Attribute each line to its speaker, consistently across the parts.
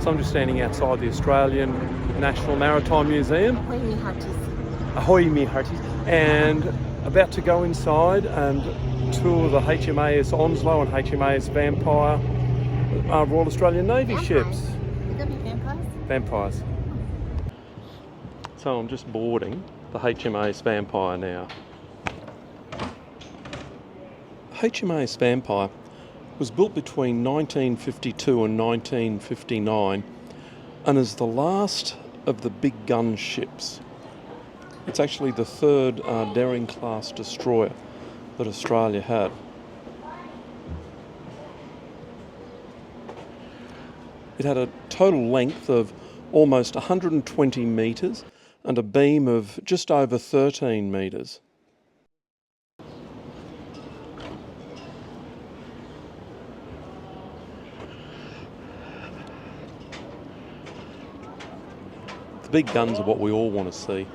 Speaker 1: So I'm just standing outside the Australian National Maritime Museum.
Speaker 2: Ahoy, me hearties.
Speaker 1: Ahoy, me hearties. And about to go inside and tour the HMAS Onslow and HMAS Vampire, Royal Australian Navy ships.
Speaker 2: Would that be vampires?
Speaker 1: Vampires. So I'm just boarding the HMAS Vampire now. HMAS Vampire was built between 1952 and 1959 and is the last of the big gun ships. It's actually the third Daring class destroyer that Australia had. It had a total length of almost 120 metres and a beam of just over 13 metres. The big guns are what we all want to see.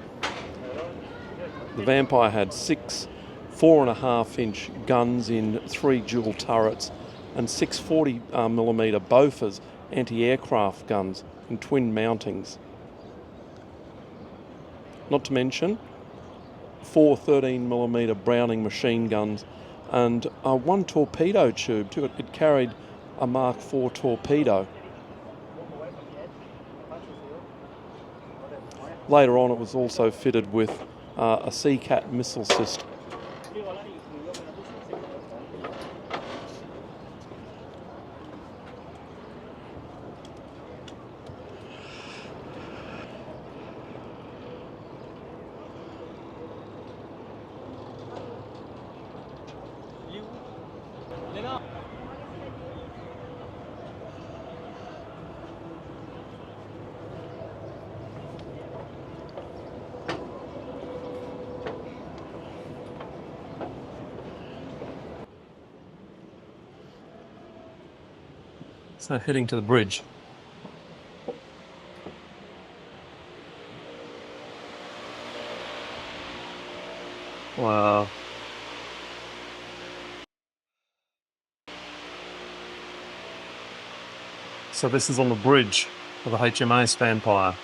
Speaker 1: The Vampire had 6 4.5-inch guns in 3 dual turrets and 6 40mm Bofors anti-aircraft guns in twin mountings. Not to mention 4 13mm Browning machine guns and 1 torpedo tube too. It carried a Mark IV torpedo. Later on it was also fitted with a Seacat missile system. So heading to the bridge. Wow. So this is on the bridge of the HMAS Vampire.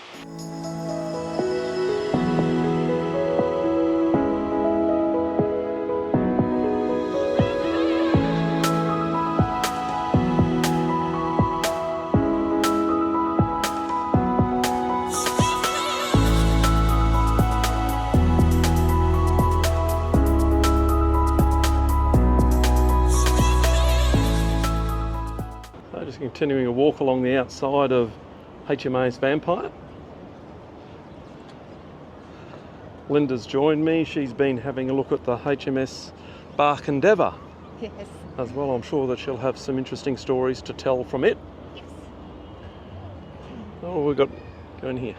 Speaker 1: Just continuing a walk along the outside of HMAS Vampire. Linda's joined me. She's been having a look at the HMS Bark Endeavour.
Speaker 2: Yes.
Speaker 1: As well, I'm sure that she'll have some interesting stories to tell from it.
Speaker 2: Yes.
Speaker 1: Oh, we've got go in here.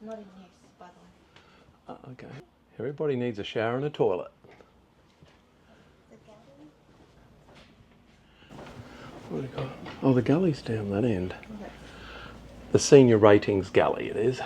Speaker 2: Not in use, by the way.
Speaker 1: Okay. Everybody needs a shower and a toilet.
Speaker 2: The Galley?
Speaker 1: What have we got? Oh, the galley's down that end.
Speaker 2: Okay.
Speaker 1: The senior ratings galley it is.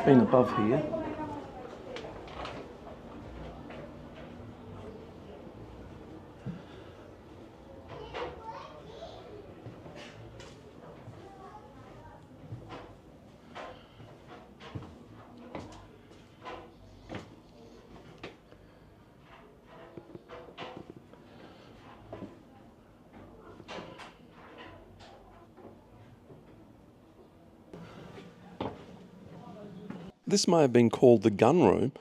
Speaker 1: been above here. This may have been called the gun room,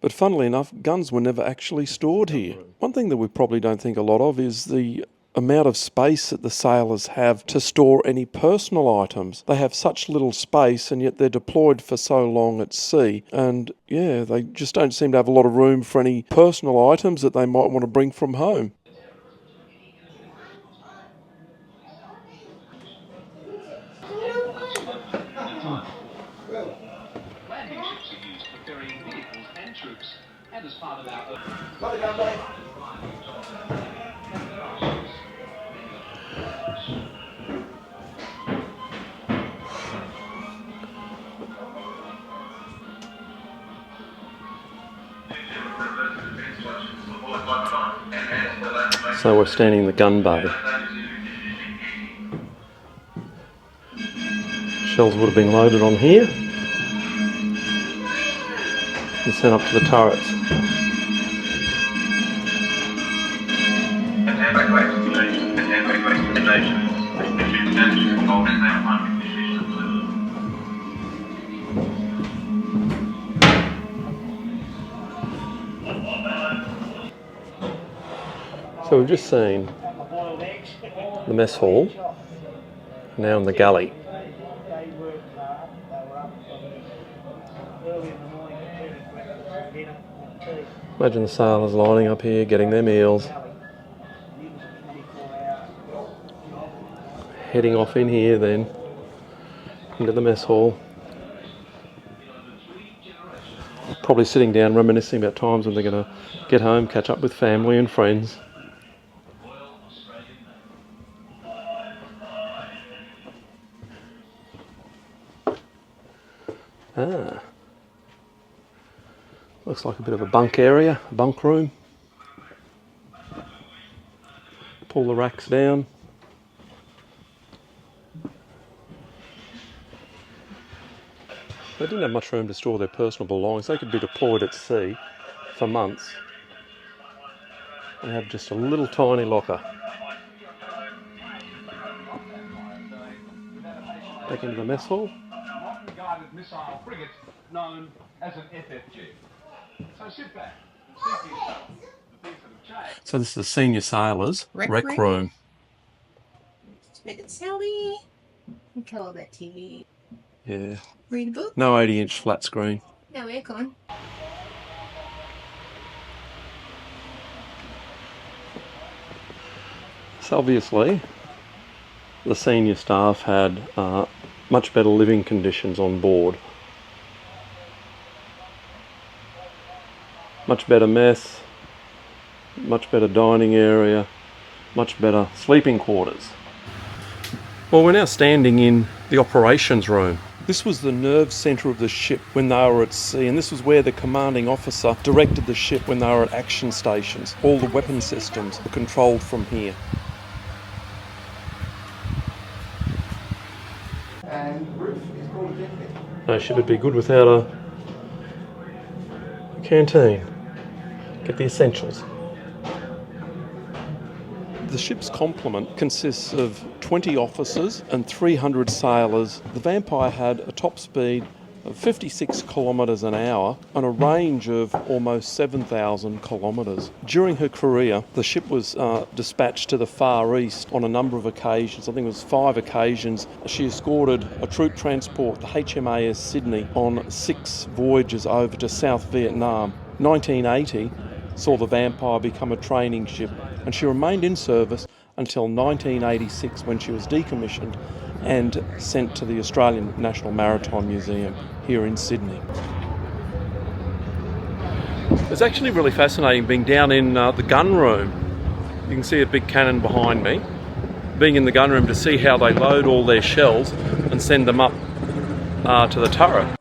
Speaker 1: but funnily enough, guns were never actually stored here. One thing that we probably don't think a lot of is the amount of space that the sailors have to store any personal items. They have such little space, and yet they're deployed for so long at sea, and yeah, they just don't seem to have a lot of room for any personal items that they might want to bring from home.
Speaker 3: Landing ships are used for ferrying vehicles and troops, and as part of our
Speaker 1: So we're standing in the gun bay. Shells would have been loaded on here and sent up to the turrets. So we've just seen the mess hall, now in the galley. Imagine the sailors lining up here, getting their meals, heading off in here then into the mess hall. Probably sitting down reminiscing about times when they're going to get home, catch up with family and friends. Ah, looks like a bit of a bunk area, a bunk room. Pull the racks down. They didn't have much room to store their personal belongings. They could be deployed at sea for months and have just a little tiny locker. Back into the mess hall.
Speaker 3: guided missile frigate known as an FFG. So sit back and see for yourself the things that have changed.
Speaker 1: So this is the senior sailors' rec room.
Speaker 2: Sally. You call that TV.
Speaker 1: Yeah.
Speaker 2: Read a book.
Speaker 1: No 80-inch flat screen.
Speaker 2: No aircon.
Speaker 1: So obviously, the senior staff had much better living conditions on board. Much better mess, much better dining area, much better sleeping quarters. Well, we're now standing in the operations room. This was the nerve centre of the ship when they were at sea, and this was where the commanding officer directed the ship when they were at action stations. All the weapon systems were controlled from here. No ship would be good without a canteen. Get the essentials. The ship's complement consists of 20 officers and 300 sailors. The Vampire had a top speed of 56 kilometres an hour and a range of almost 7,000 kilometres. During her career, the ship was dispatched to the Far East on a number of occasions. I think it was 5 occasions. She escorted a troop transport, the HMAS Sydney, on 6 voyages over to South Vietnam. 1980 saw the Vampire become a training ship, and she remained in service until 1986 when she was decommissioned and sent to the Australian National Maritime Museum here in Sydney. It's actually really fascinating being down in the gun room. You can see a big cannon behind me. Being in the gun room to see how they load all their shells and send them up to the turret.